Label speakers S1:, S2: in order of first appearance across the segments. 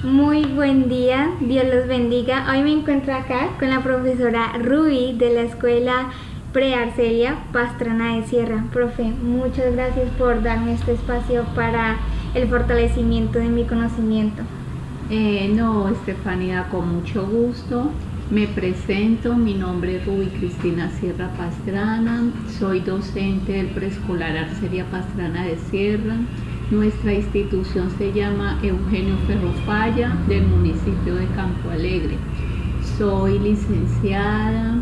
S1: Muy buen día, Dios los bendiga. Hoy me encuentro acá con la profesora Ruby de la escuela Prearcelia Pastrana de Sierra. Profe, muchas gracias por darme este espacio para el fortalecimiento de mi conocimiento.
S2: No, Estefanía, con mucho gusto. Me presento, mi nombre es Ruby Cristina Sierra Pastrana, soy docente del preescolar Arcelia Pastrana de Sierra. Nuestra institución se llama Eugenio Ferrofalla, del municipio de Campo Alegre. Soy licenciada,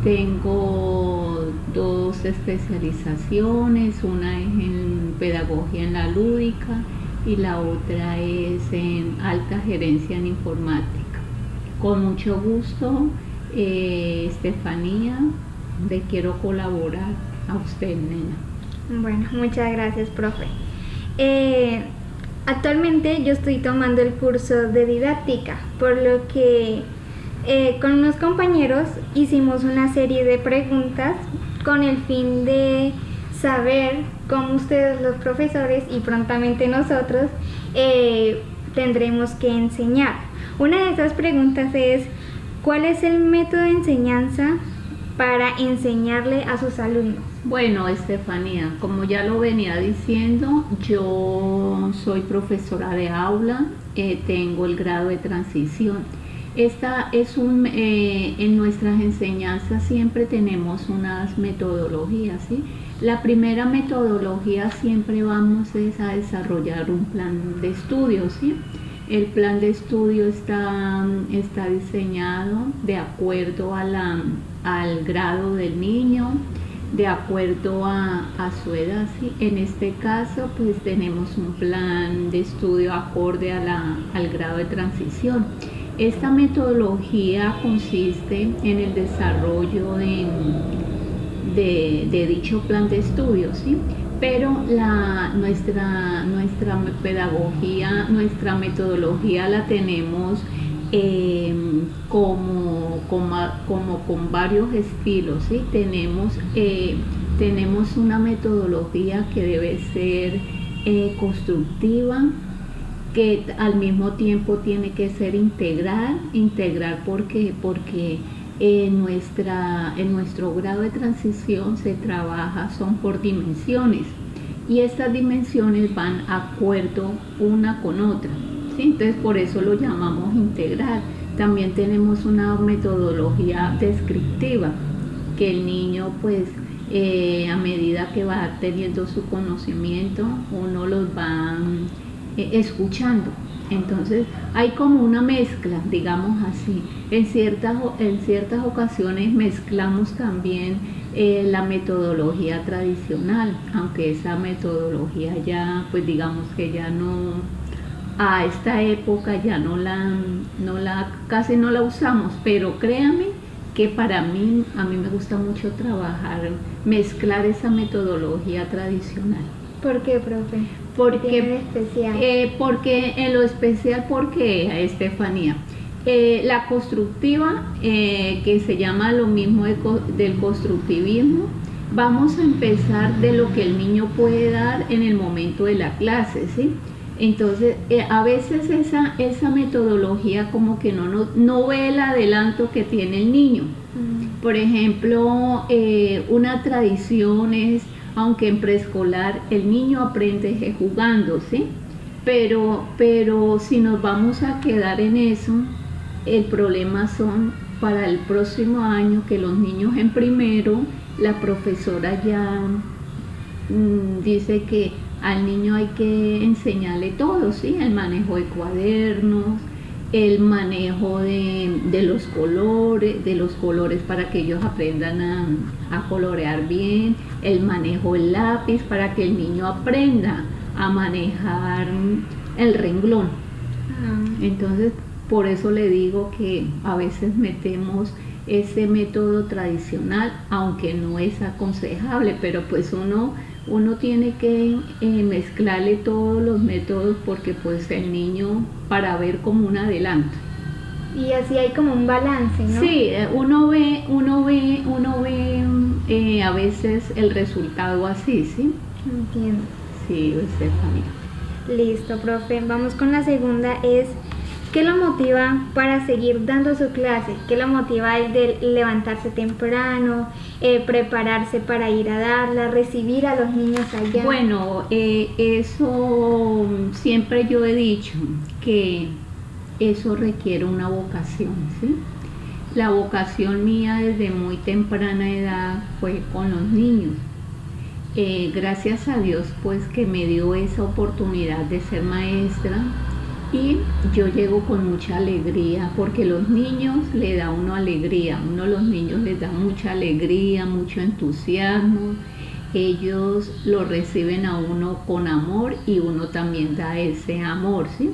S2: tengo dos especializaciones, una es en pedagogía en la lúdica y la otra es en alta gerencia en informática. Con mucho gusto, Estefanía, le quiero colaborar a usted, nena.
S1: Bueno, muchas gracias, profe. Actualmente yo estoy tomando el curso de didáctica, por lo que con unos compañeros hicimos una serie de preguntas con el fin de saber cómo ustedes los profesores y prontamente nosotros tendremos que enseñar. Una de esas preguntas es: ¿cuál es el método de enseñanza para enseñarle a sus alumnos?
S2: Bueno, Estefanía, como ya lo venía diciendo, yo soy profesora de aula, tengo el grado de transición. En nuestras enseñanzas siempre tenemos unas metodologías, ¿sí? La primera metodología siempre vamos a desarrollar un plan de estudio, ¿sí? El plan de estudio está diseñado de acuerdo al grado del niño, de acuerdo a su edad, ¿sí? En este caso, pues tenemos un plan de estudio acorde al grado de transición. Esta metodología consiste en el desarrollo de dicho plan de estudio, ¿sí? Pero nuestra pedagogía, nuestra metodología la tenemos como con varios estilos, ¿sí? Tenemos una metodología que debe ser constructiva, que al mismo tiempo tiene que ser integral porque en nuestro grado de transición se trabaja, son por dimensiones, y estas dimensiones van de acuerdo una con otra, ¿sí? Entonces por eso lo llamamos integral. También tenemos una metodología descriptiva, que el niño pues a medida que va teniendo su conocimiento, uno los va escuchando. Entonces hay como una mezcla, digamos así. En ciertas ocasiones mezclamos también la metodología tradicional, aunque esa metodología ya, pues digamos que ya no, a esta época ya casi no la usamos, pero créame que a mí me gusta mucho trabajar, mezclar esa metodología tradicional.
S1: ¿Por qué, profe?
S2: Porque, en lo especial, porque, Estefanía, la constructiva, que se llama lo mismo del constructivismo, vamos a empezar de lo que el niño puede dar en el momento de la clase, ¿sí? Entonces, a veces esa metodología como que no ve el adelanto que tiene el niño. Por ejemplo, una tradición es, aunque en preescolar el niño aprende jugando, ¿sí? Pero si nos vamos a quedar en eso, el problema son para el próximo año, que los niños en primero, la profesora ya dice que al niño hay que enseñarle todo, ¿sí? El manejo de cuadernos, el manejo de los colores para que ellos aprendan a colorear bien, el manejo del lápiz para que el niño aprenda a manejar el renglón. Entonces, por eso le digo que a veces metemos ese método tradicional, aunque no es aconsejable, pero pues uno tiene que mezclarle todos los métodos, porque pues el niño, para ver como un adelanto.
S1: Y así hay como un balance, ¿no?
S2: Sí, uno ve a veces el resultado así, ¿sí?
S1: Entiendo.
S2: Sí, Estefanía.
S1: Listo, profe. Vamos con la segunda, es ¿Qué lo motiva para seguir dando su clase? ¿Qué lo motiva el de levantarse temprano, prepararse para ir a darla, recibir a los niños allá?
S2: Bueno, eso siempre yo he dicho que eso requiere una vocación, ¿sí? La vocación mía desde muy temprana edad fue con los niños. Gracias a Dios pues que me dio esa oportunidad de ser maestra y yo llego con mucha alegría porque los niños le da a uno alegría, los niños les da mucha alegría, mucho entusiasmo, ellos lo reciben a uno con amor y uno también da ese amor, ¿sí?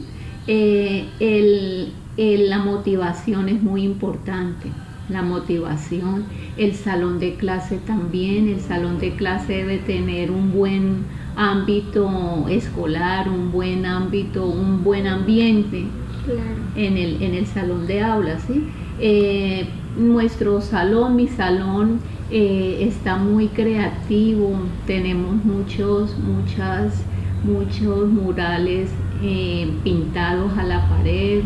S2: La motivación es muy importante. La motivación, el salón de clase también, el salón de clase debe tener un buen ámbito escolar, un buen ámbito, un buen ambiente.
S1: Claro.
S2: en el salón de aulas, ¿sí? Nuestro salón, mi salón, está muy creativo, tenemos muchos murales pintados a la pared.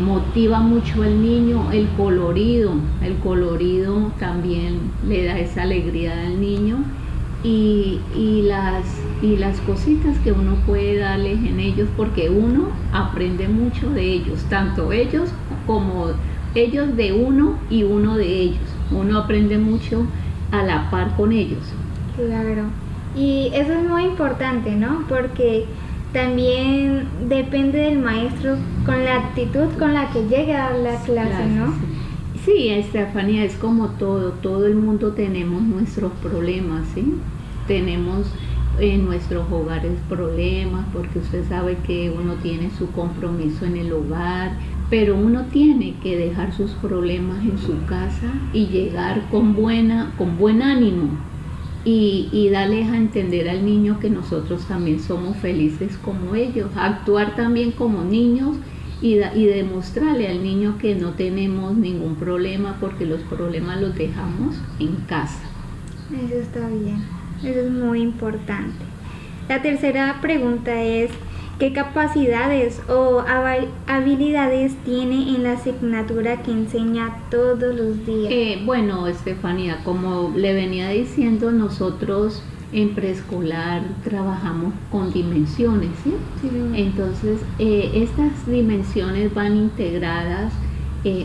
S2: Motiva mucho al niño el colorido también le da esa alegría al niño y las cositas que uno puede darles en ellos, porque uno aprende mucho de ellos, tanto ellos como ellos de uno y uno de ellos, uno aprende mucho a la par con ellos.
S1: Claro, y eso es muy importante, ¿no? Porque también depende del maestro con la actitud con la que llegue a dar la clase, ¿no?
S2: Sí, Estefanía, es como todo el mundo tenemos nuestros problemas, ¿sí? Tenemos en nuestros hogares problemas, porque usted sabe que uno tiene su compromiso en el hogar, pero uno tiene que dejar sus problemas en su casa y llegar con buen ánimo. Y darles a entender al niño que nosotros también somos felices como ellos, actuar también como niños y demostrarle al niño que no tenemos ningún problema, porque los problemas los dejamos en casa.
S1: Eso está bien, eso es muy importante. La tercera pregunta es: ¿qué capacidades o habilidades tiene en la asignatura que enseña todos los días?
S2: Bueno, Estefanía, como le venía diciendo, nosotros en preescolar trabajamos con dimensiones, ¿sí?
S1: Sí.
S2: Entonces, estas dimensiones van integradas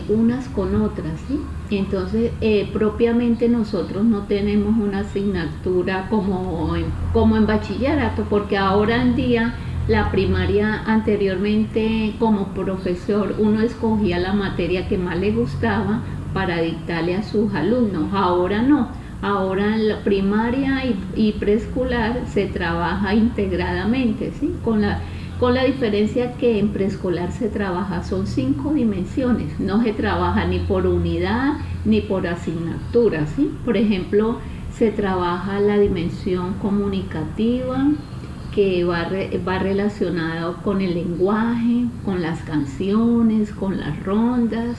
S2: unas con otras, ¿sí? Entonces, propiamente nosotros no tenemos una asignatura como en bachillerato, porque ahora en día la primaria, anteriormente como profesor uno escogía la materia que más le gustaba para dictarle a sus alumnos. Ahora no, ahora en la primaria y preescolar se trabaja integradamente, ¿sí? Con la diferencia que en preescolar se trabaja, son 5 dimensiones, no se trabaja ni por unidad ni por asignatura, ¿sí? Por ejemplo, se trabaja la dimensión comunicativa, que va relacionado con el lenguaje, con las canciones, con las rondas.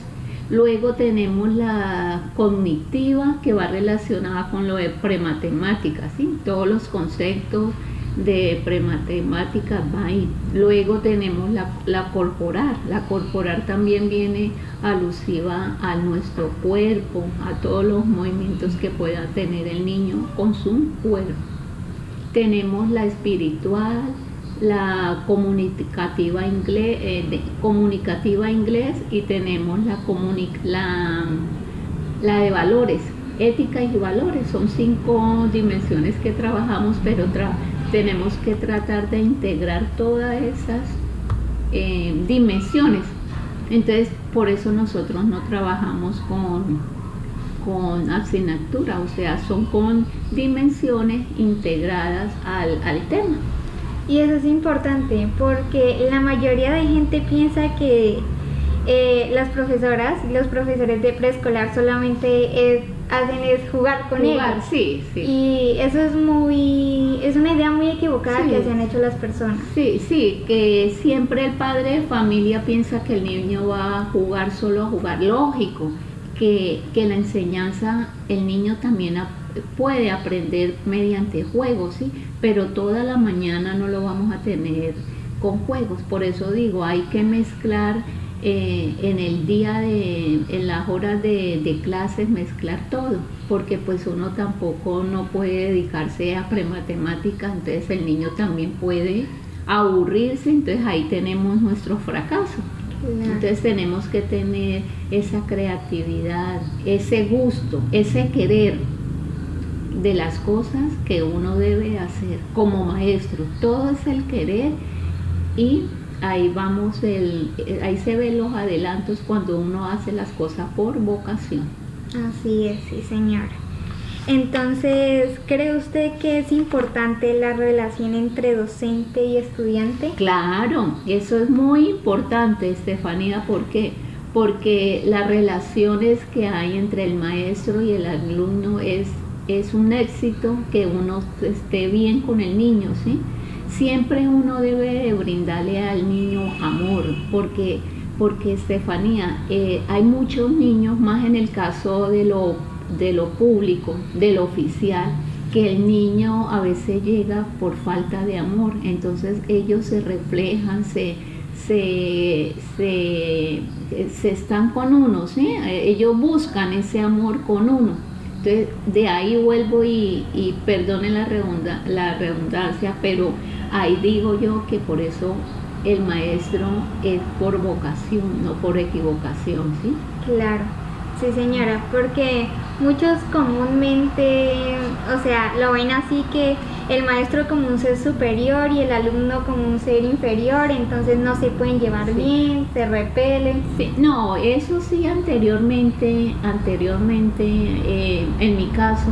S2: Luego tenemos la cognitiva, que va relacionada con lo de prematemáticas, ¿sí? Todos los conceptos de prematemáticas va ahí. Luego tenemos la corporal. La corporal también viene alusiva a nuestro cuerpo, a todos los movimientos que pueda tener el niño con su cuerpo. Tenemos la espiritual, la comunicativa inglés y tenemos la de valores, ética y valores. Son 5 dimensiones que trabajamos, pero tenemos que tratar de integrar todas esas dimensiones. Entonces, por eso nosotros no trabajamos con asignatura, o sea, son con dimensiones integradas al tema.
S1: Y eso es importante porque la mayoría de gente piensa que las profesoras y los profesores de preescolar solamente hacen es jugar con ellos.
S2: Sí.
S1: Y eso es una idea muy equivocada que se han hecho las personas.
S2: Sí, que siempre el padre de familia piensa que el niño va a jugar solo a jugar. Lógico que la enseñanza, el niño también puede aprender mediante juegos, ¿sí? Pero toda la mañana no lo vamos a tener con juegos. Por eso digo, hay que mezclar en el día en las horas de clases mezclar todo, porque pues uno tampoco no puede dedicarse a prematemática, entonces el niño también puede aburrirse, entonces ahí tenemos nuestro fracaso. Claro. Entonces tenemos que tener esa creatividad, ese gusto, ese querer de las cosas que uno debe hacer como maestro. Todo es el querer y ahí vamos, ahí se ven los adelantos cuando uno hace las cosas por vocación.
S1: Así es, sí señora. Entonces, ¿cree usted que es importante la relación entre docente y estudiante?
S2: Claro, eso es muy importante, Estefanía. ¿Por qué? Porque las relaciones que hay entre el maestro y el alumno es un éxito que uno esté bien con el niño, ¿sí? Siempre uno debe de brindarle al niño amor, porque Estefanía, hay muchos niños, más en el caso de lo público, de lo oficial, que el niño a veces llega por falta de amor, entonces ellos se reflejan, se están con uno, ¿sí? Ellos buscan ese amor con uno. Entonces, de ahí vuelvo y perdone la redundancia, pero ahí digo yo que por eso el maestro es por vocación, no por equivocación, ¿sí?
S1: Claro, sí señora, porque muchos comúnmente, o sea, lo ven así, que el maestro como un ser superior y el alumno como un ser inferior, entonces no se pueden llevar bien, se repelen.
S2: Sí, no, eso sí, anteriormente, en mi caso,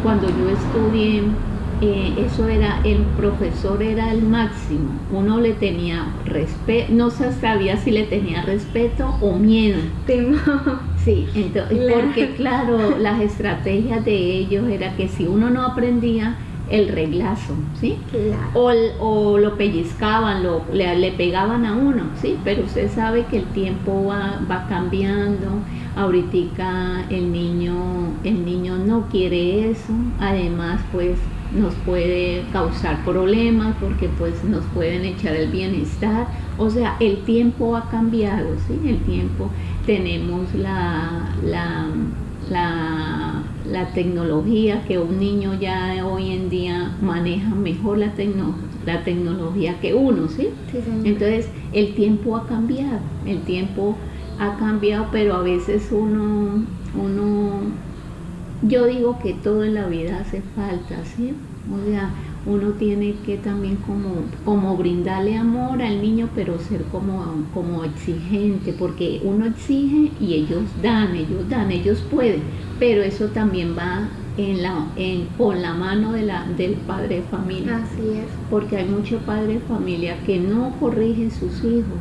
S2: cuando yo estudié, eso era, el profesor era el máximo, uno le tenía respeto, no se sabía si le tenía respeto o miedo. Sí, entonces, claro. Porque claro, las estrategias de ellos era que si uno no aprendía, el reglazo, ¿sí? Claro. O lo pellizcaban, le pegaban a uno, ¿sí? Pero usted sabe que el tiempo va cambiando. Ahorita el niño no quiere eso, además pues nos puede causar problemas porque pues nos pueden echar el bienestar. O sea, el tiempo ha cambiado, ¿sí? El tiempo, tenemos la tecnología, que un niño ya hoy en día maneja mejor la tecnología que uno, ¿sí? Sí, entonces el tiempo ha cambiado, pero a veces uno yo digo que todo en la vida hace falta, ¿sí? O sea, uno tiene que también como brindarle amor al niño, pero ser como exigente, porque uno exige y ellos dan, ellos pueden, pero eso también va con la mano del padre de familia.
S1: Así es.
S2: Porque hay mucho padre de familia que no corrige sus hijos,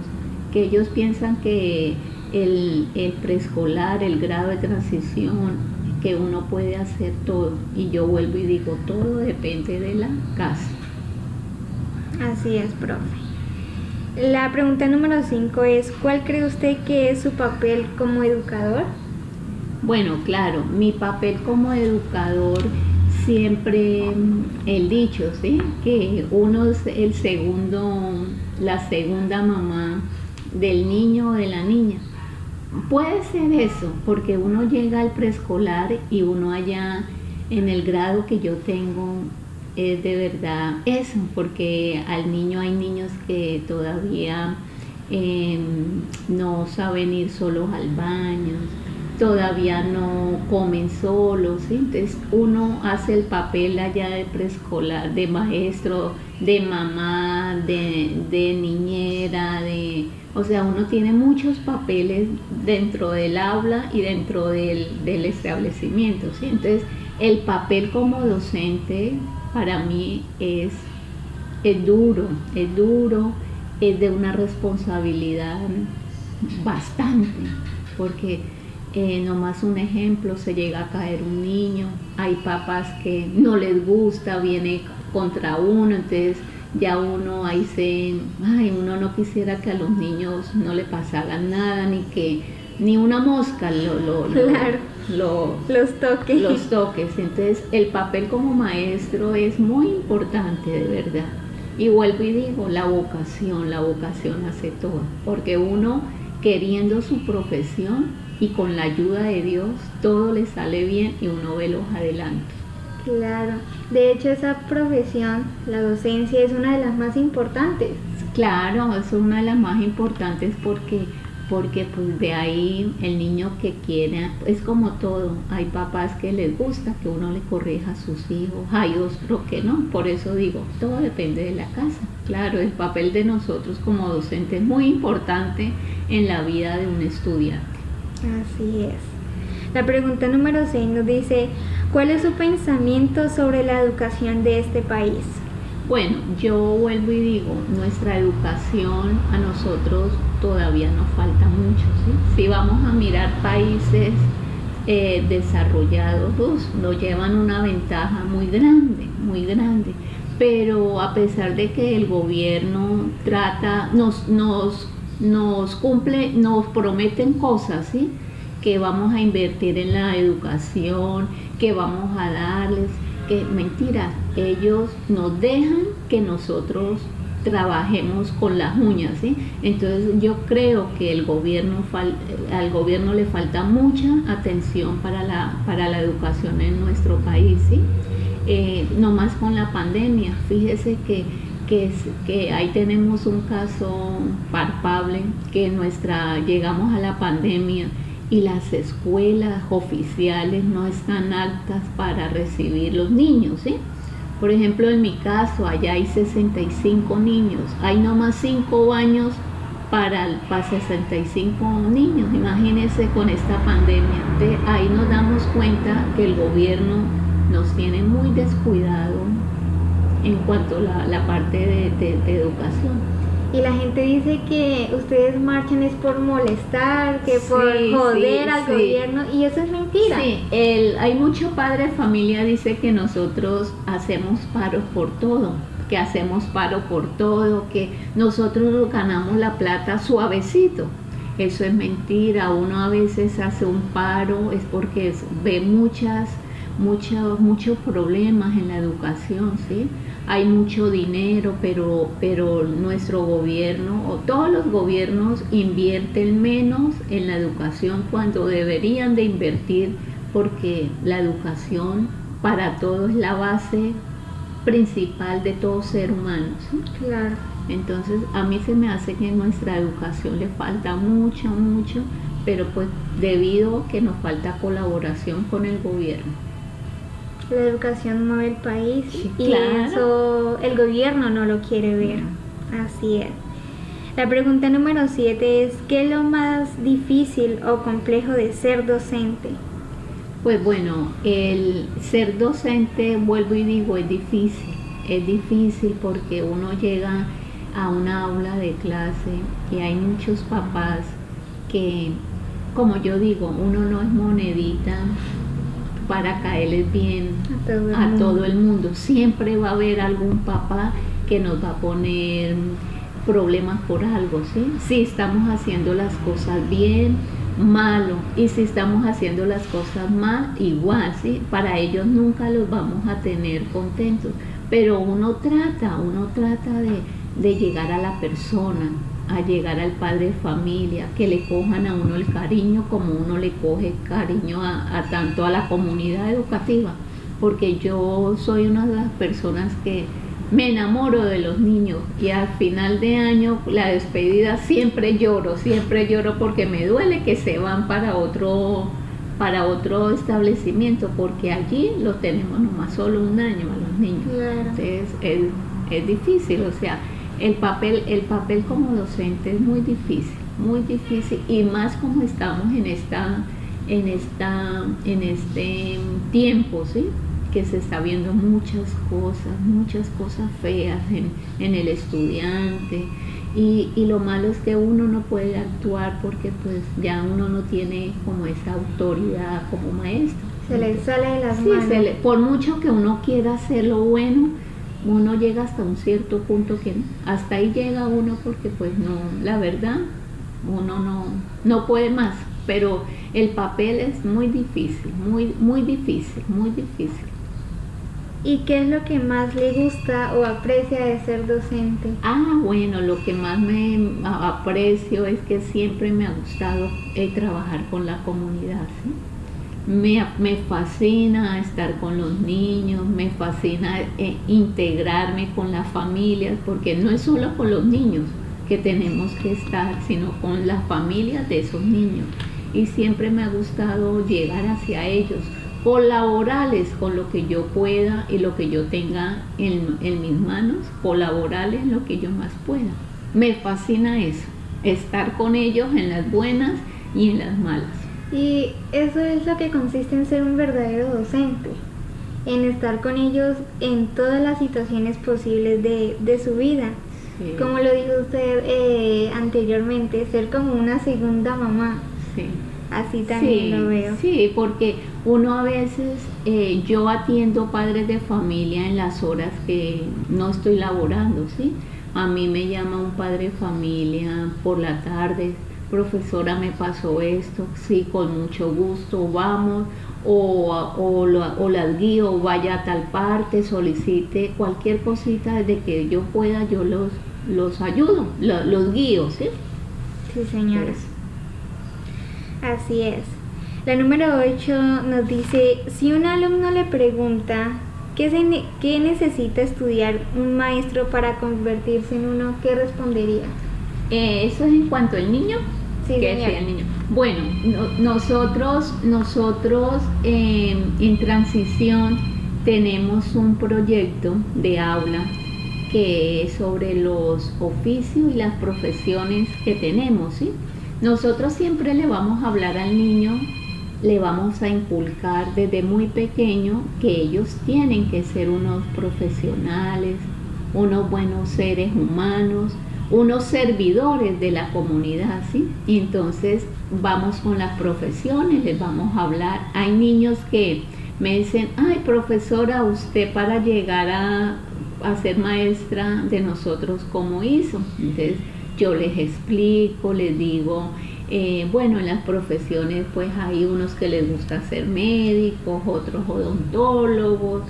S2: que ellos piensan que el preescolar, el grado de transición, que uno puede hacer todo, y yo vuelvo y digo, todo depende de la casa.
S1: Así es, profe. La pregunta número 5 es, ¿cuál cree usted que es su papel como educador?
S2: Bueno, claro, mi papel como educador, siempre el dicho, ¿sí? Que uno es la segunda mamá del niño o de la niña. Puede ser eso, porque uno llega al preescolar y uno allá en el grado que yo tengo es de verdad eso, porque hay niños que todavía no saben ir solos al baño, todavía no comen solos, ¿sí? Entonces uno hace el papel allá de preescolar, de maestro, de mamá, de niñera, o sea, uno tiene muchos papeles dentro del aula y dentro del establecimiento, ¿sí? Entonces, el papel como docente para mí es duro, es de una responsabilidad bastante, porque nomás un ejemplo, se llega a caer un niño, hay papás que no les gusta, viene contra uno, entonces ya uno ahí uno no quisiera que a los niños no le pasara nada, ni una mosca
S1: los toques.
S2: Entonces el papel como maestro es muy importante, de verdad. Y vuelvo y digo, la vocación hace todo, porque uno queriendo su profesión y con la ayuda de Dios todo le sale bien y uno ve los adelantos.
S1: Claro, de hecho esa profesión, la docencia, es una de las más importantes.
S2: Claro, es una de las más importantes porque pues de ahí el niño que quiera, es como todo, hay papás que les gusta que uno le corrija a sus hijos, hay otros que no, por eso digo, todo depende de la casa. Claro, el papel de nosotros como docentes es muy importante en la vida de un estudiante.
S1: Así es. La pregunta número 6 nos dice, ¿cuál es su pensamiento sobre la educación de este país?
S2: Bueno, yo vuelvo y digo, nuestra educación a nosotros todavía nos falta mucho, ¿sí? Si vamos a mirar países desarrollados, nos llevan una ventaja muy grande, pero a pesar de que el gobierno trata, nos cumple, nos prometen cosas, ¿sí? Que vamos a invertir en la educación, que vamos a darles, que mentira, ellos nos dejan que nosotros trabajemos con las uñas, ¿sí? Entonces yo creo que al gobierno le falta mucha atención para la educación en nuestro país, ¿sí? No más con la pandemia, fíjese que ahí tenemos un caso palpable, que llegamos a la pandemia y las escuelas oficiales no están aptas para recibir los niños, ¿sí? Por ejemplo, en mi caso, allá hay 65 niños, hay nomás 5 baños para 65 niños, imagínense con esta pandemia. Ahí nos damos cuenta que el gobierno nos tiene muy descuidado en cuanto a la parte de educación.
S1: Y la gente dice que ustedes marchan es por molestar, que por joder al gobierno, y eso es mentira.
S2: Sí, hay mucho padre de familia dice que nosotros hacemos paro por todo, que nosotros ganamos la plata suavecito. Eso es mentira, uno a veces hace un paro, es porque ve muchos problemas en la educación, ¿sí? Hay mucho dinero, pero nuestro gobierno o todos los gobiernos invierten menos en la educación cuando deberían de invertir, porque la educación para todos es la base principal de todo ser humano, ¿sí?
S1: Claro.
S2: Entonces a mí se me hace que nuestra educación le falta mucho, pero pues debido a que nos falta colaboración con el gobierno.
S1: La educación mueve el país,
S2: sí,
S1: y
S2: claro.
S1: Eso el gobierno no lo quiere ver. Así es. La pregunta número 7 es, ¿qué es lo más difícil o complejo de ser docente?
S2: Pues bueno, el ser docente, vuelvo y digo, es difícil porque uno llega a una aula de clase y hay muchos papás que, como yo digo, uno no es monedita para caerles bien a todo el mundo. Siempre va a haber algún papá que nos va a poner problemas por algo, ¿sí? Si estamos haciendo las cosas bien, malo, y si estamos haciendo las cosas mal, igual, ¿sí? Para ellos nunca los vamos a tener contentos, pero uno trata de llegar a la persona, a llegar al padre de familia, que le cojan a uno el cariño como uno le coge cariño a tanto a la comunidad educativa, porque yo soy una de las personas que me enamoro de los niños y al final de año, la despedida, siempre lloro porque me duele que se van para otro establecimiento, porque allí los tenemos nomás solo un año a los niños.
S1: Claro.
S2: Entonces es difícil, o sea, el papel como docente es muy difícil, y más como estamos en este tiempo, ¿sí? Que se está viendo muchas cosas feas en el estudiante, y lo malo es que uno no puede actuar porque pues ya uno no tiene como esa autoridad como maestro.
S1: Se le sale de las manos.
S2: Por mucho que uno quiera hacer lo bueno, uno llega hasta un cierto punto que hasta ahí llega uno, porque pues no, la verdad, uno no puede más, pero el papel es muy difícil.
S1: ¿Y qué es lo que más le gusta o aprecia de ser docente?
S2: Bueno, lo que más me aprecio es que siempre me ha gustado trabajar con la comunidad, ¿sí? Me fascina estar con los niños, me fascina integrarme con las familias, porque no es solo con los niños que tenemos que estar, sino con las familias de esos niños. Y siempre me ha gustado llegar hacia ellos, colaborarles con lo que yo pueda y lo que yo tenga en mis manos, colaborarles en lo que yo más pueda. Me fascina eso, estar con ellos en las buenas y en las malas.
S1: Y eso es lo que consiste en ser un verdadero docente, en estar con ellos en todas las situaciones posibles de su vida. Sí. Como lo dijo usted anteriormente, ser como una segunda mamá.
S2: Sí.
S1: Así también lo veo.
S2: Sí, porque uno a veces, yo atiendo padres de familia en las horas que no estoy laborando, ¿sí? A mí me llama un padre de familia por la tarde: profesora, me pasó esto, sí, con mucho gusto, vamos, o las guío, vaya a tal parte, solicite cualquier cosita, desde que yo pueda, yo los ayudo, los guío, ¿sí?
S1: Sí, señora. Pues. Así es. La número 8 nos dice: si un alumno le pregunta ¿qué necesita estudiar un maestro para convertirse en uno? ¿Qué respondería?
S2: Eso es en cuanto al niño.
S1: Sí, señora.
S2: El niño. Bueno, nosotros en transición tenemos un proyecto de aula que es sobre los oficios y las profesiones que tenemos, ¿sí? Nosotros siempre le vamos a hablar al niño, le vamos a inculcar desde muy pequeño que ellos tienen que ser unos profesionales, unos buenos seres humanos, unos servidores de la comunidad, ¿sí? Y entonces vamos con las profesiones, les vamos a hablar. Hay niños que me dicen: ay, profesora, usted para llegar a ser maestra de nosotros, ¿cómo hizo? Entonces yo les explico, les digo, bueno, en las profesiones pues hay unos que les gusta ser médicos, otros odontólogos,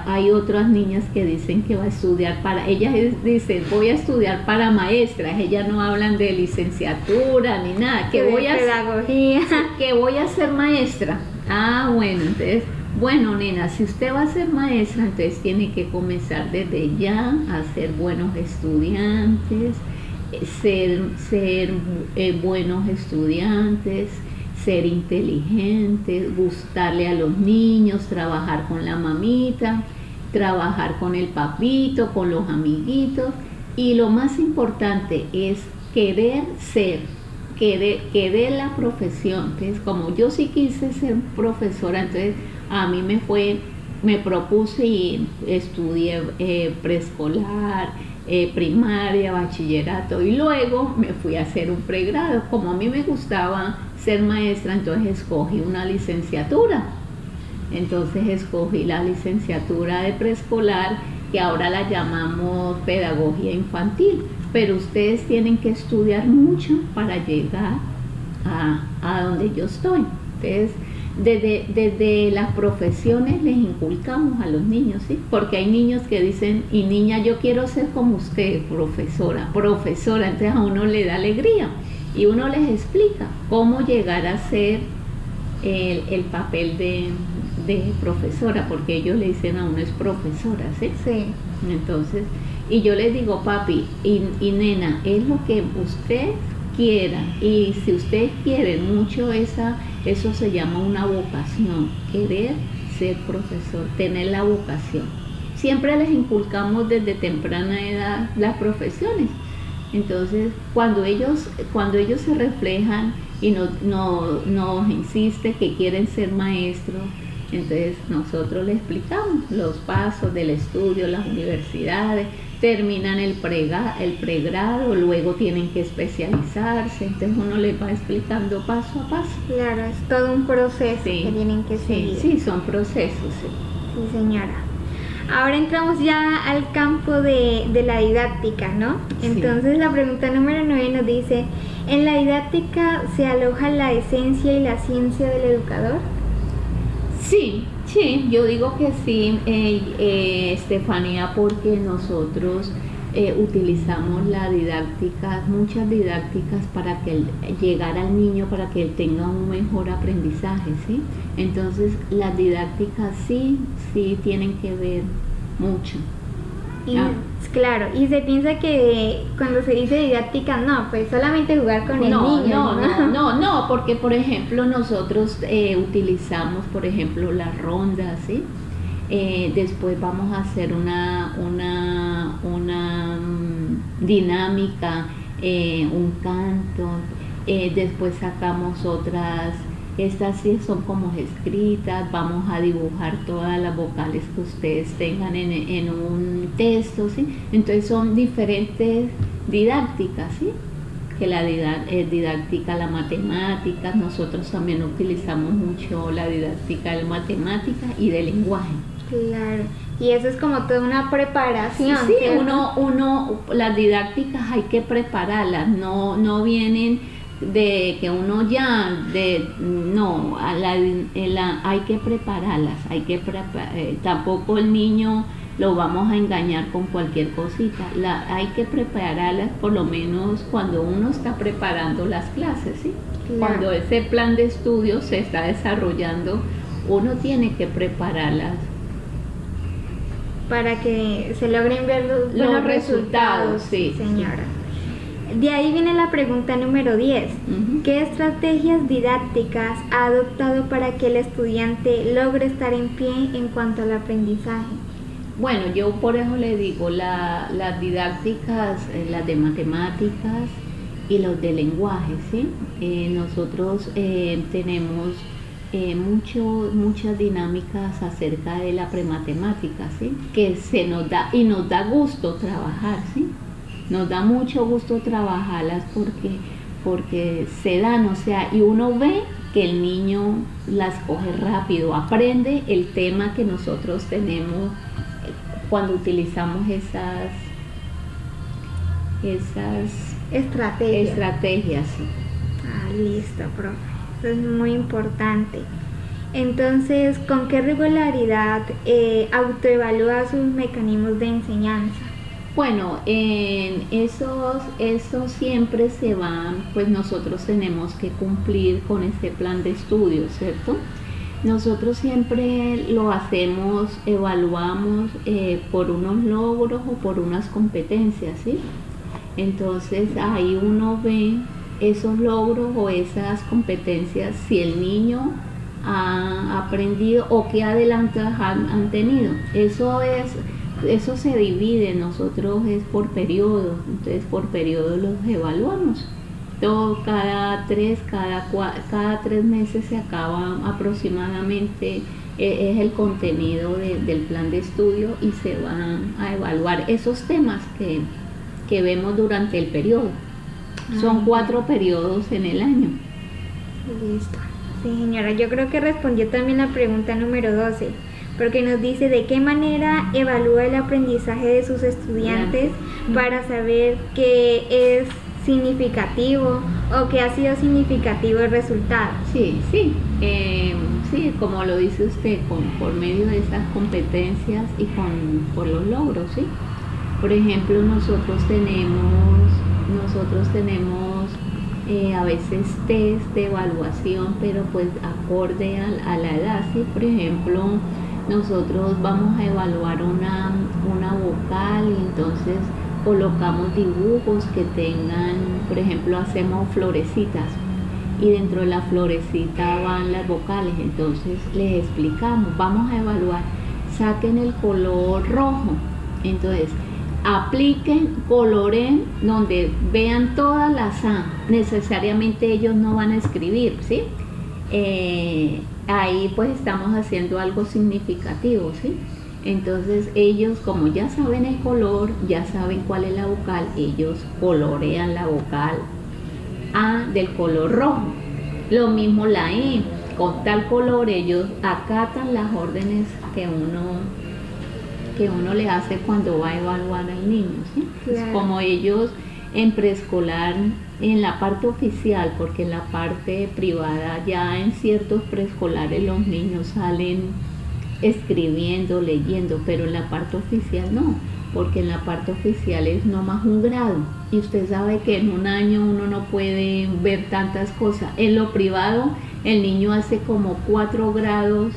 S2: hay otras niñas que dicen que va a estudiar ellas dicen: voy a estudiar para maestras. Ellas no hablan de licenciatura ni nada, que voy a
S1: pedagogía,
S2: que voy a ser maestra. Bueno, entonces, bueno, nena, si usted va a ser maestra, entonces tiene que comenzar desde ya a ser buenos estudiantes, ser buenos estudiantes, ser inteligentes, gustarle a los niños, trabajar con la mamita, trabajar con el papito, con los amiguitos, y lo más importante es querer ser, querer la profesión. Entonces, como yo sí quise ser profesora, entonces a mí me propuse y estudié preescolar, primaria, bachillerato, y luego me fui a hacer un pregrado. Como a mí me gustaba ser maestra, entonces escogí una licenciatura. Entonces escogí la licenciatura de preescolar, que ahora la llamamos pedagogía infantil, pero ustedes tienen que estudiar mucho para llegar a donde yo estoy. Entonces, desde las profesiones les inculcamos a los niños, ¿sí? Porque hay niños que dicen: y niña, yo quiero ser como usted, profesora. Entonces a uno le da alegría y uno les explica cómo llegar a ser el papel de profesora, porque ellos le dicen a uno es profesora, ¿sí?
S1: Sí.
S2: Entonces, y yo les digo: papi y nena, es lo que usted quiera, y si ustedes quieren mucho eso se llama una vocación, querer ser profesor, tener la vocación. Siempre les inculcamos desde temprana edad las profesiones. Entonces, cuando ellos se reflejan y nos insisten que quieren ser maestros, entonces nosotros les explicamos los pasos del estudio, las universidades, terminan el pregrado, luego tienen que especializarse, entonces uno les va explicando paso a paso.
S1: Claro, es todo un proceso que tienen que seguir.
S2: Sí, son procesos.
S1: Sí, señora. Ahora entramos ya al campo de la didáctica, ¿no? Entonces la pregunta número 9 nos dice: ¿en la didáctica se aloja la esencia y la ciencia del educador?
S2: Sí, sí, yo digo que sí, Estefanía, porque nosotros utilizamos la didáctica, muchas didácticas para que llegar al niño, para que él tenga un mejor aprendizaje, ¿sí? Entonces las didácticas sí, sí tienen que ver mucho.
S1: Y, claro, y se piensa que cuando se dice didáctica, no, pues solamente jugar con el niño.
S2: No, porque por ejemplo nosotros utilizamos, por ejemplo, las rondas, ¿sí? Después vamos a hacer una dinámica, un canto, después sacamos otras. Estas sí son como escritas, vamos a dibujar todas las vocales que ustedes tengan en un texto, ¿sí? Entonces son diferentes didácticas, ¿sí? Que la didáctica, la matemática, nosotros también utilizamos mucho la didáctica de matemática y de lenguaje.
S1: Claro, y eso es como toda una preparación.
S2: Sí, las didácticas hay que prepararlas, no vienen de que uno hay que prepararlas, tampoco el niño lo vamos a engañar con cualquier cosita, hay que prepararlas por lo menos cuando uno está preparando las clases, ¿sí? Claro. Cuando ese plan de estudio se está desarrollando, uno tiene que prepararlas
S1: para que se logren ver los resultados,
S2: sí,
S1: señora. De ahí viene la pregunta número 10. ¿Qué estrategias didácticas ha adoptado para que el estudiante logre estar en pie en cuanto al aprendizaje?
S2: Bueno, yo por eso le digo, las didácticas, las de matemáticas y los de lenguaje, ¿sí? Nosotros tenemos muchas dinámicas acerca de la prematemática, ¿sí? Que se nos da y nos da gusto trabajar, ¿sí? Nos da mucho gusto trabajarlas porque se dan, o sea, y uno ve que el niño las coge rápido, aprende el tema que nosotros tenemos cuando utilizamos esas estrategias. Sí.
S1: Listo, profe. Eso es muy importante. Entonces, ¿con qué regularidad autoevalúa sus mecanismos de enseñanza?
S2: Bueno, esos siempre se van, pues nosotros tenemos que cumplir con este plan de estudio, ¿cierto? Nosotros siempre lo hacemos, evaluamos por unos logros o por unas competencias, ¿sí? Entonces ahí uno ve esos logros o esas competencias, si el niño ha aprendido o qué adelantos han tenido. Eso se divide, nosotros es por periodos, entonces por periodo los evaluamos. Cada 3 meses se acaba aproximadamente, es el contenido del plan de estudio y se van a evaluar esos temas que vemos durante el periodo. Son 4 periodos en el año.
S1: Listo. Sí, señora, yo creo que respondió también la pregunta número 12. Porque nos dice de qué manera evalúa el aprendizaje de sus estudiantes para saber qué es significativo o qué ha sido significativo el resultado.
S2: Sí, como lo dice usted, por medio de esas competencias y por los logros, ¿sí? Por ejemplo, nosotros tenemos a veces test de evaluación, pero pues acorde a la edad, ¿sí? Por ejemplo, nosotros vamos a evaluar una vocal y entonces colocamos dibujos que tengan, por ejemplo, hacemos florecitas y dentro de la florecita van las vocales, entonces les explicamos, vamos a evaluar, saquen el color rojo, entonces apliquen, coloren donde vean todas las A, necesariamente ellos no van a escribir, ¿sí? Ahí pues estamos haciendo algo significativo, ¿sí? Entonces ellos, como ya saben el color, ya saben cuál es la vocal, ellos colorean la vocal A del color rojo. Lo mismo la E, con tal color ellos acatan las órdenes que uno le hace cuando va a evaluar al niño, ¿sí? Claro. Como ellos en preescolar, en la parte oficial, porque en la parte privada ya en ciertos preescolares los niños salen escribiendo, leyendo, pero en la parte oficial no, porque en la parte oficial es nomás un grado y usted sabe que en un año uno no puede ver tantas cosas. En lo privado el niño hace como 4 grados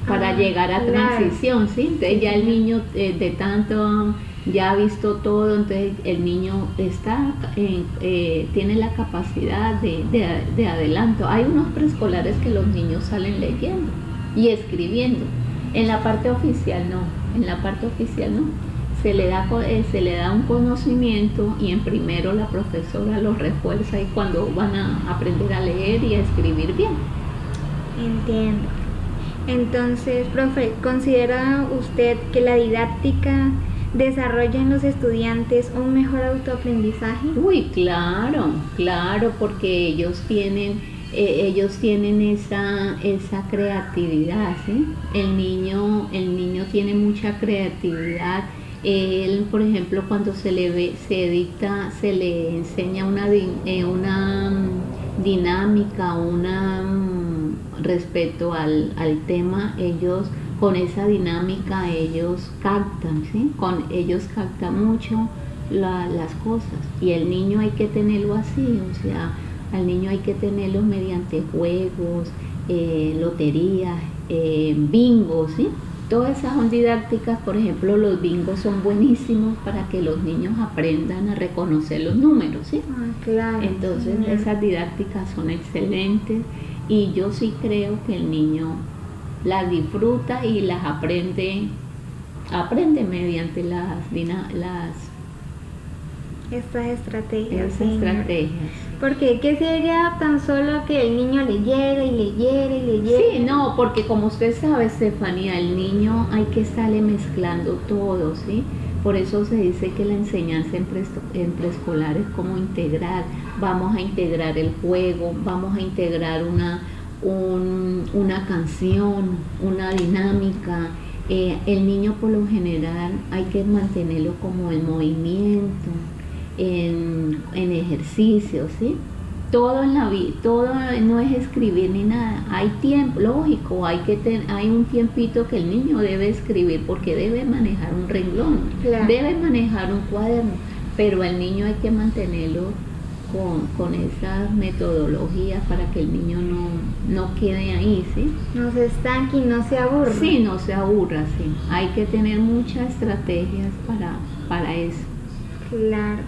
S2: para llegar a transición, ¿sí? Entonces ya el niño de tanto ya ha visto todo, entonces el niño está tiene la capacidad de adelanto. Hay unos preescolares que los niños salen leyendo y escribiendo. En la parte oficial no, en la parte oficial no. Se le da un conocimiento y en primero la profesora los refuerza y cuando van a aprender a leer y a escribir bien.
S1: Entiendo. Entonces, profe, ¿considera usted que la didáctica desarrolla en los estudiantes un mejor autoaprendizaje?
S2: Uy, claro, porque ellos tienen esa creatividad, ¿sí? El niño tiene mucha creatividad. Él, por ejemplo, cuando se le enseña una dinámica, respecto al tema, ellos con esa dinámica ellos captan, ¿sí? Ellos captan mucho las cosas y el niño hay que tenerlo así, o sea, al niño hay que tenerlo mediante juegos, loterías, bingos, ¿sí? Todas esas son didácticas. Por ejemplo, los bingos son buenísimos para que los niños aprendan a reconocer los números, ¿sí?
S1: Claro.
S2: Entonces esas didácticas son excelentes y yo sí creo que el niño las disfruta y las aprende mediante
S1: estas estrategias.
S2: Esas estrategias.
S1: Porque ¿qué sería tan solo que el niño leyera y leyera y leyera?
S2: Sí, no, porque como usted sabe, Estefanía, el niño hay que estarle mezclando todo, ¿sí? Por eso se dice que la enseñanza en preescolar es como integrar. Vamos a integrar el juego, vamos a integrar una canción, una dinámica. El niño por lo general hay que mantenerlo como en movimiento, en ejercicio, ¿sí? Todo en la vida, todo no es escribir ni nada. Hay tiempo, lógico, hay un tiempito que el niño debe escribir porque debe manejar un renglón,
S1: claro,
S2: debe manejar un cuaderno, pero al niño hay que mantenerlo con esas metodologías para que el niño no quede ahí, ¿sí?
S1: No se estanque y no se aburra.
S2: Sí, no se aburra, sí. Hay que tener muchas estrategias para eso.
S1: Claro.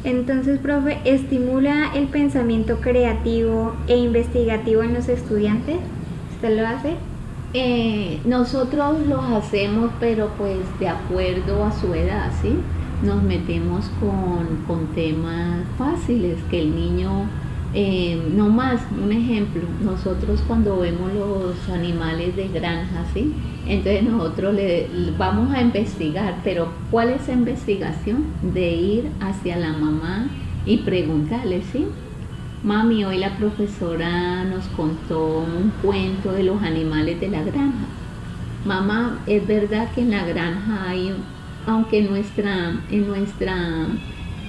S1: Entonces, profe, ¿estimula el pensamiento creativo e investigativo en los estudiantes? ¿Usted lo hace?
S2: Nosotros los hacemos, pero pues de acuerdo a su edad, ¿sí? Nos metemos con temas fáciles que el niño, no más, un ejemplo, nosotros cuando vemos los animales de granja, ¿sí? Entonces nosotros vamos a investigar, pero ¿cuál es la investigación? De ir hacia la mamá y preguntarle, ¿sí? Mami, hoy la profesora nos contó un cuento de los animales de la granja. Mamá, es verdad que en la granja hay, aunque en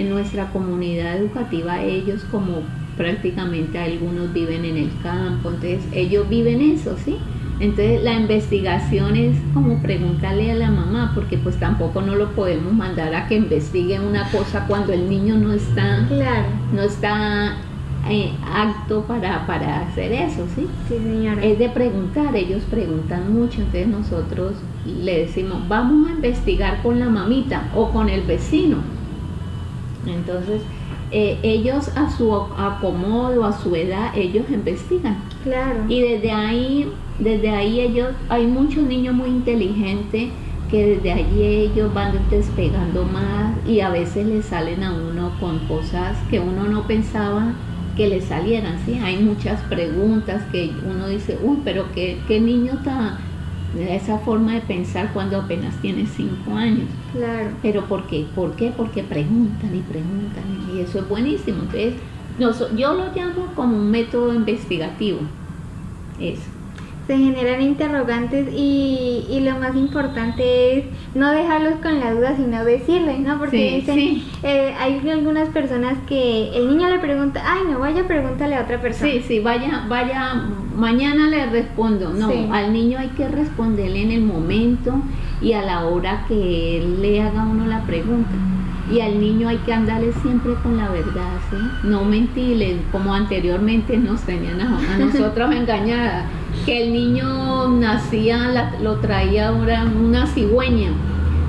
S2: nuestra comunidad educativa ellos como prácticamente algunos viven en el campo, entonces ellos viven eso, ¿sí? Entonces la investigación es como preguntarle a la mamá, porque pues tampoco no lo podemos mandar a que investigue una cosa cuando el niño no está,
S1: claro,
S2: no está apto para hacer eso, ¿sí?
S1: Sí, señora.
S2: Es de preguntar, ellos preguntan mucho, entonces nosotros le decimos, vamos a investigar con la mamita o con el vecino. Entonces ellos a su acomodo, a su edad, ellos investigan.
S1: Claro.
S2: Y desde ahí hay muchos niños muy inteligentes que desde allí ellos van despegando más y a veces les salen a uno con cosas que uno no pensaba que le salieran, ¿sí? Hay muchas preguntas que uno dice, pero qué niño está esa forma de pensar cuando apenas tiene 5 años.
S1: Claro.
S2: ¿Pero por qué? Porque preguntan y eso es buenísimo. Entonces, yo lo llamo como un método investigativo. Eso.
S1: se generan interrogantes y lo más importante es no dejarlos con la duda, sino decirles, ¿no? Porque dicen, hay algunas personas que el niño le pregunta, ay, no, vaya, pregúntale a otra persona.
S2: Sí, vaya, mañana le respondo. No, al niño hay que responderle en el momento y a la hora que él le haga uno la pregunta. Y al niño hay que andarle siempre con la verdad, ¿sí? No mentirle, como anteriormente nos tenían a nosotros engañadas, que el niño nacía, lo traía ahora una cigüeña.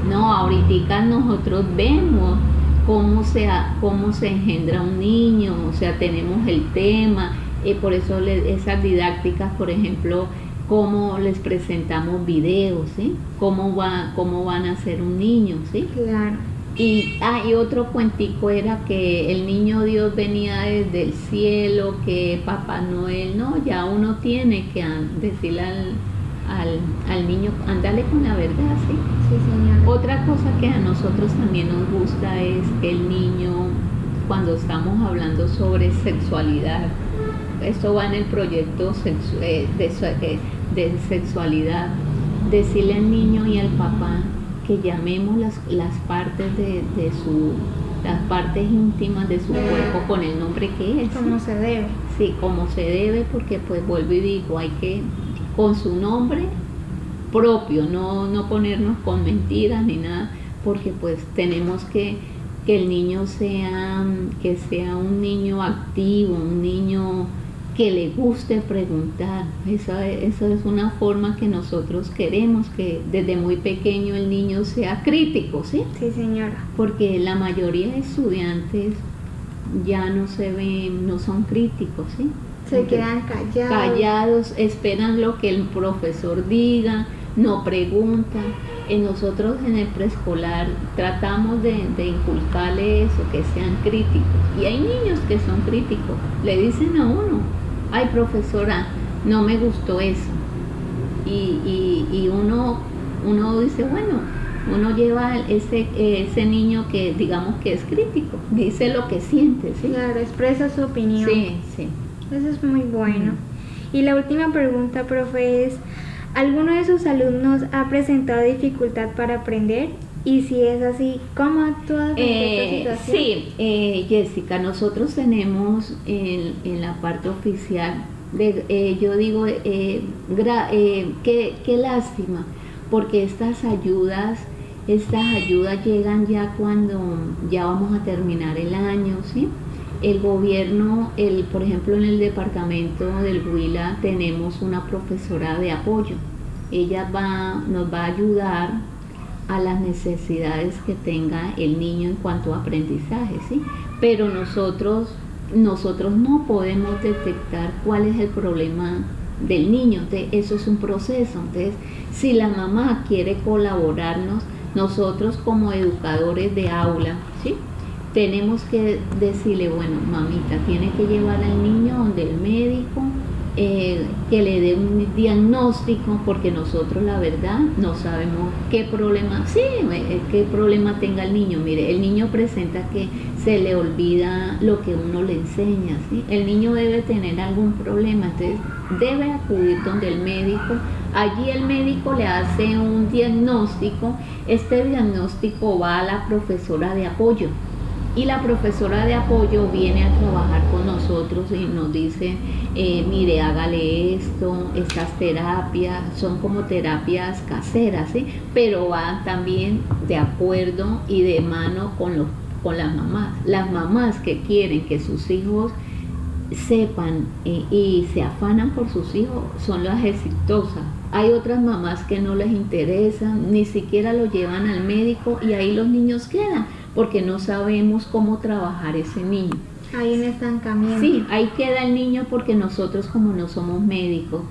S2: No, ahorita nosotros vemos cómo se engendra un niño, o sea, tenemos el tema, por eso esas didácticas, por ejemplo, cómo les presentamos videos, ¿sí? Cómo van a ser un niño, ¿sí?
S1: Claro.
S2: Y otro cuentico era que el niño Dios venía desde el cielo, que Papá Noel, no, ya uno tiene que decirle al niño, andale con la verdad, ¿sí?
S1: Sí, señora.
S2: Otra cosa que a nosotros también nos gusta es que el niño, cuando estamos hablando sobre sexualidad, esto va en el proyecto de sexualidad, decirle al niño y al papá que llamemos las partes las partes íntimas de su cuerpo con el nombre que es.
S1: Como se debe.
S2: Sí, como se debe, porque pues vuelvo y digo, hay que, con su nombre propio, no ponernos con mentiras ni nada, porque pues tenemos que el niño sea un niño activo, un niño que le guste preguntar. Eso es una forma que nosotros queremos, que desde muy pequeño el niño sea crítico, ¿sí?
S1: Sí, señora.
S2: Porque la mayoría de estudiantes ya no son críticos, ¿sí?
S1: Se quedan
S2: callados, esperan lo que el profesor diga, no preguntan. Nosotros en el preescolar tratamos de inculcarle eso, que sean críticos. Y hay niños que son críticos, le dicen a uno, ay profesora, no me gustó eso. Y uno dice, bueno, uno lleva ese niño que digamos que es crítico, dice lo que siente, ¿sí?
S1: Claro, expresa su opinión.
S2: Sí.
S1: Eso es muy bueno. Y la última pregunta, profe, es, ¿alguno de sus alumnos ha presentado dificultad para aprender? Y si es así, ¿cómo ha actuado en esta situación?
S2: Sí, Jessica, nosotros tenemos en la parte oficial, yo digo, qué lástima, porque estas ayudas llegan ya cuando ya vamos a terminar el año, ¿sí? El gobierno, por ejemplo, en el departamento del Huila tenemos una profesora de apoyo. Ella nos va a ayudar a las necesidades que tenga el niño en cuanto a aprendizaje, ¿sí? Pero nosotros no podemos detectar cuál es el problema del niño. Entonces, eso es un proceso. Entonces, si la mamá quiere colaborarnos, nosotros como educadores de aula, ¿sí? Tenemos que decirle, bueno, mamita, tiene que llevar al niño donde el médico, que le dé un diagnóstico, porque nosotros la verdad no sabemos qué problema tenga el niño. Mire, el niño presenta que se le olvida lo que uno le enseña, ¿sí? El niño debe tener algún problema, entonces debe acudir donde el médico. Allí el médico le hace un diagnóstico, este diagnóstico va a la profesora de apoyo. Y la profesora de apoyo viene a trabajar con nosotros y nos dice, mire, hágale esto, estas terapias, son como terapias caseras, ¿sí? Pero van también de acuerdo y de mano con las mamás. Las mamás que quieren que sus hijos sepan y se afanan por sus hijos son las exitosas. Hay otras mamás que no les interesan, ni siquiera lo llevan al médico y ahí los niños quedan, porque no sabemos cómo trabajar ese niño.
S1: Hay un estancamiento.
S2: Sí, ahí queda el niño porque nosotros como no somos médicos,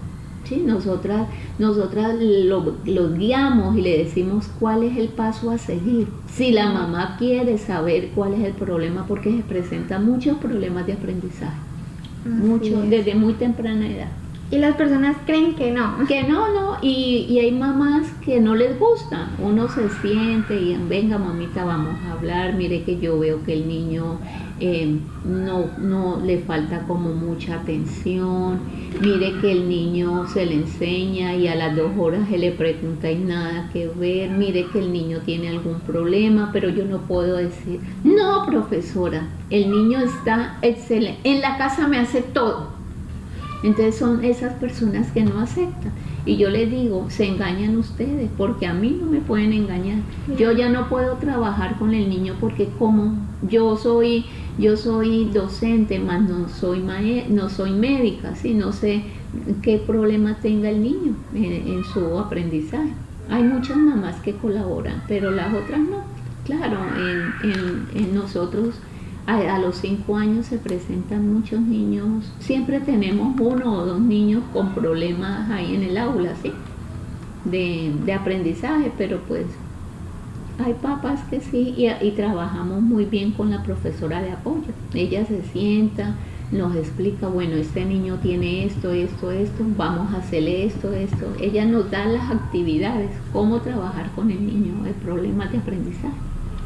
S2: ¿sí? Nosotras lo guiamos y le decimos cuál es el paso a seguir. Si la mamá quiere saber cuál es el problema, porque se presentan muchos problemas de aprendizaje, desde muy temprana edad.
S1: Y las personas creen que no.
S2: Que no, y hay mamás que no les gusta. Uno se siente y venga mamita, vamos a hablar, mire que yo veo que el niño no le falta como mucha atención, mire que el niño se le enseña y a las 2 horas se le pregunta y nada que ver, mire que el niño tiene algún problema, pero yo no puedo decir, no profesora, el niño está excelente, en la casa me hace todo. Entonces son esas personas que no aceptan. Y yo les digo, se engañan ustedes, porque a mí no me pueden engañar. Yo ya no puedo trabajar con el niño porque como yo soy docente, más no soy médica, ¿sí? No sé qué problema tenga el niño en su aprendizaje. Hay muchas mamás que colaboran, pero las otras no. Claro, en nosotros a los 5 años se presentan muchos niños, siempre tenemos 1 o 2 niños con problemas ahí en el aula, ¿sí? De aprendizaje, pero pues hay papás que sí, y trabajamos muy bien con la profesora de apoyo. Ella se sienta, nos explica, bueno, este niño tiene esto, vamos a hacerle esto. Ella nos da las actividades, cómo trabajar con el niño de problemas de aprendizaje.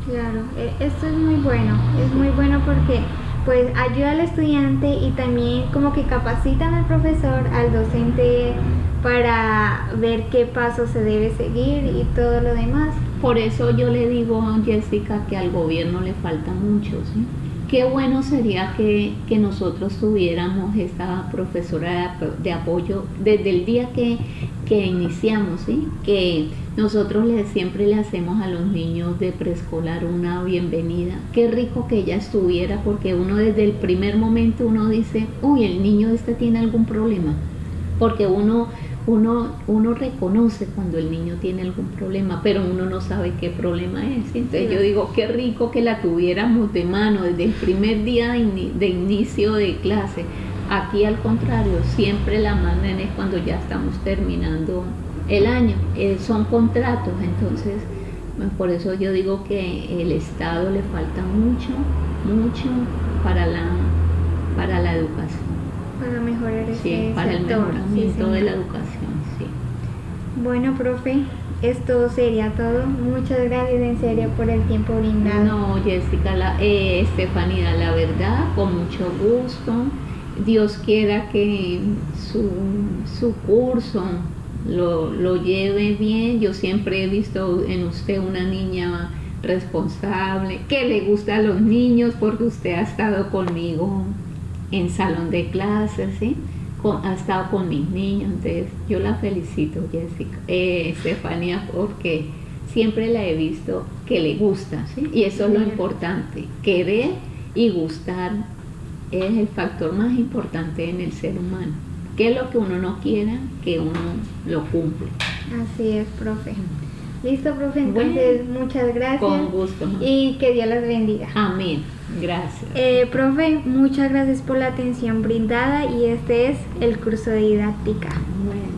S1: Claro, esto es muy bueno porque pues ayuda al estudiante y también como que capacitan al profesor, al docente para ver qué paso se debe seguir y todo lo demás.
S2: Por eso yo le digo a Jessica que al gobierno le falta mucho, ¿sí? Qué bueno sería que nosotros tuviéramos esta profesora de apoyo desde el día que iniciamos, ¿sí? Que nosotros siempre le hacemos a los niños de preescolar una bienvenida. Qué rico que ella estuviera, porque uno desde el primer momento uno dice, uy, el niño tiene algún problema, porque uno reconoce cuando el niño tiene algún problema, pero uno no sabe qué problema es. Entonces yo digo, qué rico que la tuviéramos de mano desde el primer día de inicio de clase. Aquí al contrario, siempre la mandan es cuando ya estamos terminando el año. Son contratos, entonces por eso yo digo que el Estado le falta mucho para la educación.
S1: Para mejorar ese
S2: para
S1: sector,
S2: el mejoramiento de la educación, sí.
S1: Bueno, profe, esto sería todo. Muchas gracias en serio por el tiempo brindado.
S2: No, Jessica, Estefanía, la verdad, con mucho gusto. Dios quiera que su curso lo lleve bien. Yo siempre he visto en usted una niña responsable, que le gusta a los niños, porque usted ha estado conmigo en salón de clases, ¿sí? Ha estado con mis niños. Entonces yo la felicito, Jessica, Estefanía, porque siempre la he visto que le gusta, ¿sí? Y eso es lo importante, querer y gustar es el factor más importante en el ser humano. Que es lo que uno no quiera, que uno lo cumple.
S1: Así es, profe. Listo, profe, entonces muchas gracias.
S2: Con gusto.
S1: Y que Dios las bendiga.
S2: Amén. Gracias.
S1: Profe, muchas gracias por la atención brindada y este es el curso de didáctica.
S2: Bueno.